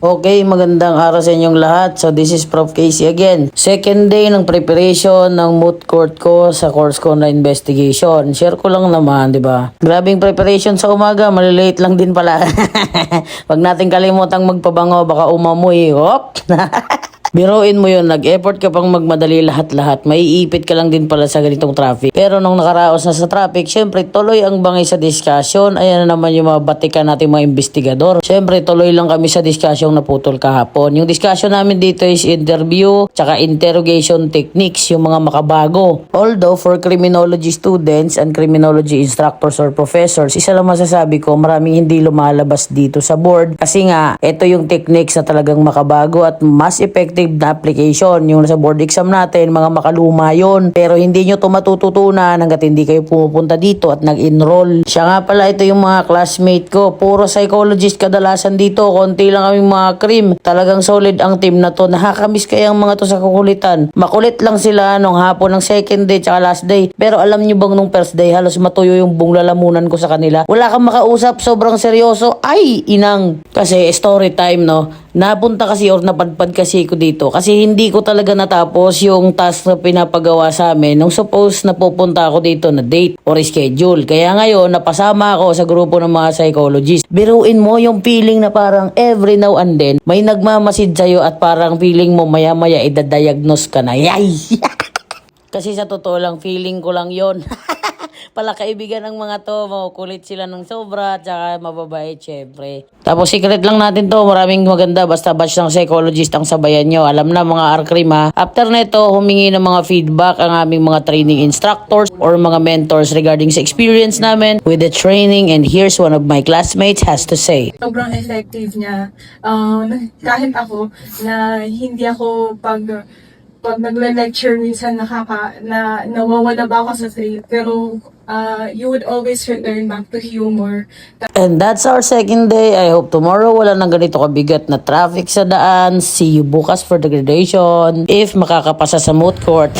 Okay, magandang araw sa inyong lahat. So this is Prof. Casey again. Second day ng preparation ng moot court ko sa course ko na investigation. Share ko lang naman, di ba? Grabing preparation sa umaga, malilate lang din pala. Wag natin kalimutang magpabango, baka umamoy. Hop! Biruin mo yun, nag-effort ka pang magmadali lahat-lahat, maiipit ka lang din pala sa ganitong traffic. Pero nung nakaraos na sa traffic, syempre tuloy ang bangay sa discussion. Ayan na naman yung mga batikan natin mga investigador. Syempre tuloy lang kami sa discussion na putol kahapon. Yung discussion namin dito is interview, tsaka interrogation techniques, yung mga makabago. Although for criminology students and criminology instructors or professors, isa lang masasabi ko, maraming hindi lumalabas dito sa board. Kasi nga, ito yung techniques na talagang makabago at mas effective na application. Yung sa board exam natin, mga makaluma yun. Pero hindi nyo ito matututunan hanggat hindi kayo pumupunta dito at nag-enroll. Siya nga pala, ito yung mga classmate ko. Puro psychologist kadalasan dito. Konti lang kaming mga cream. Talagang solid ang team na to. Nakakamiss kaya ang mga to sa kukulitan. Makulit lang sila nung hapon ng second day tsaka last day. Pero alam nyo bang nung first day, halos matuyo yung buong lalamunan ko sa kanila. Wala kang makausap, sobrang seryoso. Ay, inang. Kasi story time, no? Napunta kasi or napadpad kasi ko dito kasi hindi ko talaga natapos yung task na pinapagawa sa amin nung suppose na pupunta ako dito na date or schedule. Kaya ngayon, napasama ako sa grupo ng mga psychologists. Biruin mo yung feeling na parang every now and then may nagmamasid sa'yo at parang feeling mo maya-maya idadiagnose ka na. Yay! Kasi sa totoo lang, feeling ko lang yon. Pala kaibigan ng mga to, makukulit sila ng sobra, tsaka mababait syempre. Tapos secret lang natin to, maraming maganda, basta batch ng psychologist ang sabayan nyo. Alam na mga R-Cream ha. After nito, humingi ng mga feedback ang aming mga training instructors or mga mentors regarding sa experience namin with the training, and here's one of my classmates has to say. Sobrang effective niya. Kahit ako, na hindi ako pag nagle-lecture minsan nawawala ba ako sa thrill, pero you would always return back to humor. And that's our second day. I hope tomorrow wala nang ganito kabigat na traffic sa daan. See you bukas for the graduation if makakapasa sa moot court.